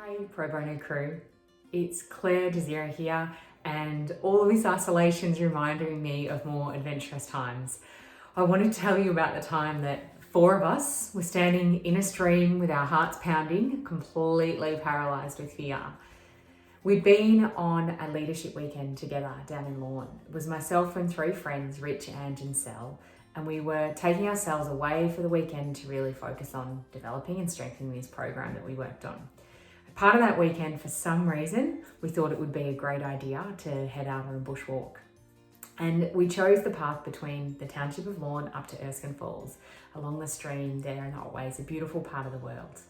Hey Pro Bono crew, it's Claire Desira here, and all of this isolation is reminding me of more adventurous times. I want to tell you about the time that four of us were standing in a stream with our hearts pounding, completely paralysed with fear. We'd been on a leadership weekend together down in Lorne. It was myself and three friends, Rich, Ange and Sel, and we were taking ourselves away for the weekend to really focus on developing and strengthening this program that we worked on. Part of that weekend, for some reason, we thought it would be a great idea to head out on a bushwalk. And we chose the path between the township of Lorne up to Erskine Falls, along the stream there in the Otways, a beautiful part of the world.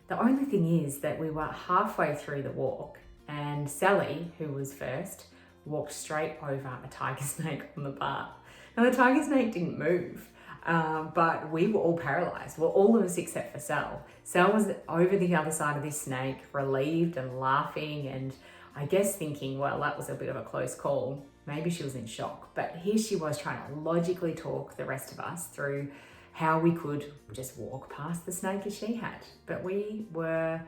The only thing is that we were halfway through the walk and Sally, who was first, walked straight over a tiger snake on the path. Now the tiger snake didn't move, but we were all paralysed. Well, all of us except for Sal. Sal was over the other side of this snake, relieved and laughing, and I guess thinking, well, that was a bit of a close call. Maybe she was in shock, but here she was trying to logically talk the rest of us through how we could just walk past the snake as she had. But we were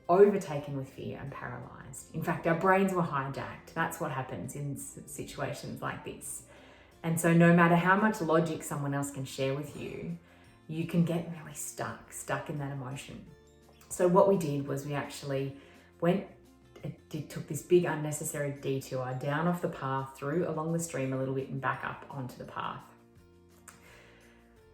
overtaken with fear and paralysed. In fact, our brains were hijacked. That's what happens in situations like this. And so no matter how much logic someone else can share with you, you can get really stuck in that emotion. So what we did was we actually took this big unnecessary detour down off the path, through along the stream a little bit and back up onto the path.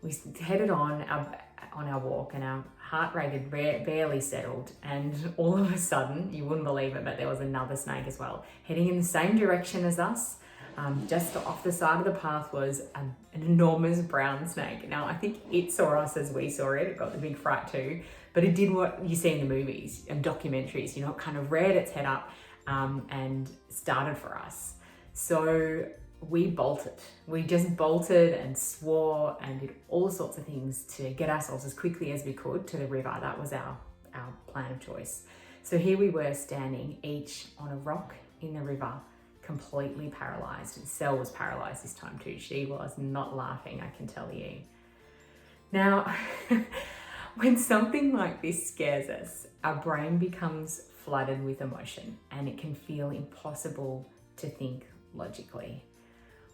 We headed on our walk and our heart rate had barely settled, and all of a sudden, you wouldn't believe it, but there was another snake as well, heading in the same direction as us. Just off the side of the path was an enormous brown snake. Now, I think it saw us as we saw it. It got the big fright too, but it did what you see in the movies and documentaries. You know, it kind of reared its head up and started for us. So we bolted. We just bolted and swore and did all sorts of things to get ourselves as quickly as we could to the river. That was our plan of choice. So here we were standing each on a rock in the river, completely paralysed, and Sel was paralysed this time too. She was not laughing, I can tell you. Now, when something like this scares us, our brain becomes flooded with emotion and it can feel impossible to think logically.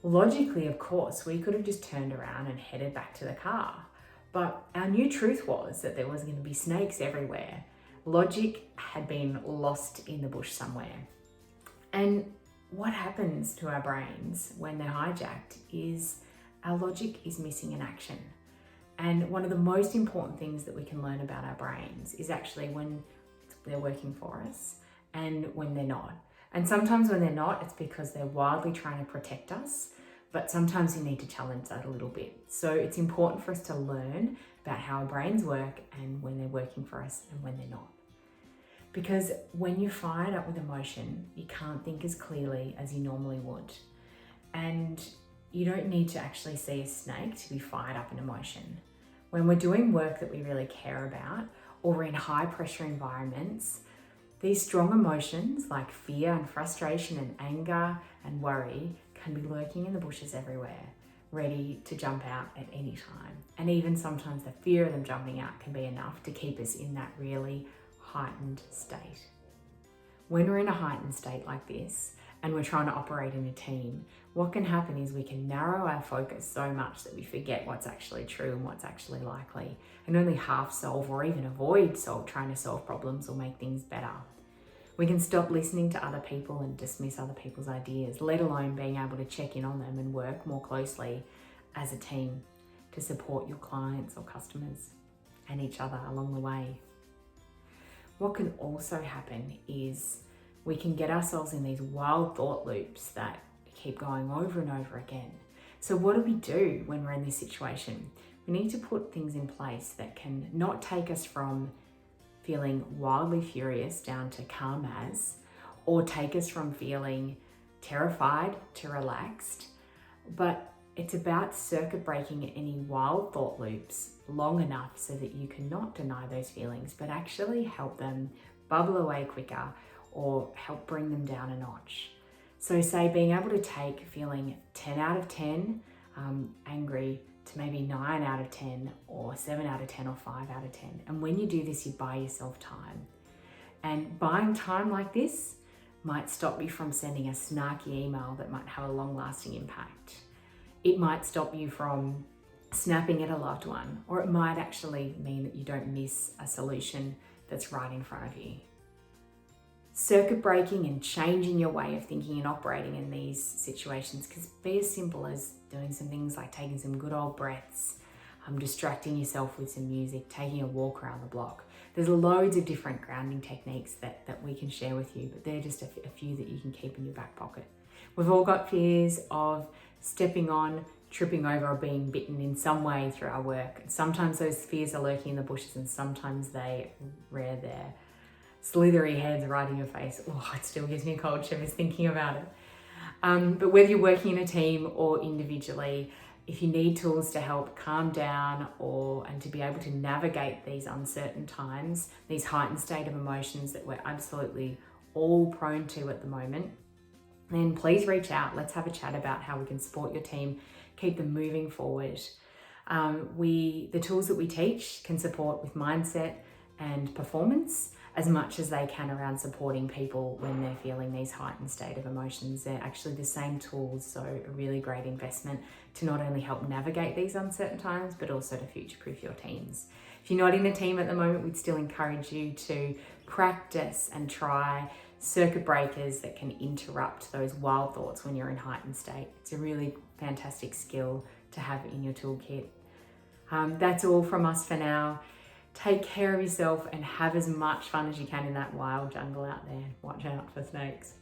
Logically, of course, we could have just turned around and headed back to the car, but our new truth was that there was going to be snakes everywhere. Logic had been lost in the bush somewhere. And what happens to our brains when they're hijacked is our logic is missing in action. And one of the most important things that we can learn about our brains is actually when they're working for us and when they're not. And sometimes when they're not, it's because they're wildly trying to protect us, but sometimes you need to challenge that a little bit. So it's important for us to learn about how our brains work and when they're working for us and when they're not. Because when you're fired up with emotion, you can't think as clearly as you normally would. And you don't need to actually see a snake to be fired up in emotion. When we're doing work that we really care about, or we're in high pressure environments, these strong emotions like fear and frustration and anger and worry can be lurking in the bushes everywhere, ready to jump out at any time. And even sometimes the fear of them jumping out can be enough to keep us in that really heightened state. When we're in a heightened state like this and we're trying to operate in a team, what can happen is we can narrow our focus so much that we forget what's actually true and what's actually likely, and only half solve or even avoid trying to solve problems or make things better. We can stop listening to other people and dismiss other people's ideas, let alone being able to check in on them and work more closely as a team to support your clients or customers and each other along the way. What can also happen is we can get ourselves in these wild thought loops that keep going over and over again. So what do we do when we're in this situation? We need to put things in place that can not take us from feeling wildly furious down to calm as, or take us from feeling terrified to relaxed, but it's about circuit breaking any wild thought loops long enough so that you cannot deny those feelings, but actually help them bubble away quicker or help bring them down a notch. So say being able to take feeling 10 out of 10 angry to maybe 9 out of 10 or 7 out of 10 or 5 out of 10. And when you do this, you buy yourself time. And buying time like this might stop you from sending a snarky email that might have a long-lasting impact. It might stop you from snapping at a loved one, or it might actually mean that you don't miss a solution that's right in front of you. Circuit breaking and changing your way of thinking and operating in these situations can be as simple as doing some things like taking some good old breaths, distracting yourself with some music, taking a walk around the block. There's loads of different grounding techniques that we can share with you, but they're just a few that you can keep in your back pocket. We've all got fears of stepping on, tripping over, or being bitten in some way through our work. Sometimes those fears are lurking in the bushes, and sometimes they rear their slithery heads right in your face. Oh, it still gives me cold shivers thinking about it. But whether you're working in a team or individually, if you need tools to help calm down and to be able to navigate these uncertain times, these heightened state of emotions that we're absolutely all prone to at the moment, then please reach out. Let's have a chat about how we can support your team, keep them moving forward. The tools that we teach can support with mindset and performance as much as they can around supporting people when they're feeling these heightened state of emotions. They're actually the same tools, so a really great investment to not only help navigate these uncertain times, but also to future-proof your teams. If you're not in a team at the moment, we'd still encourage you to practice and try circuit breakers that can interrupt those wild thoughts when you're in heightened state. It's a really fantastic skill to have in your toolkit. That's all from us for now. Take care of yourself and have as much fun as you can in that wild jungle out there. Watch out for snakes.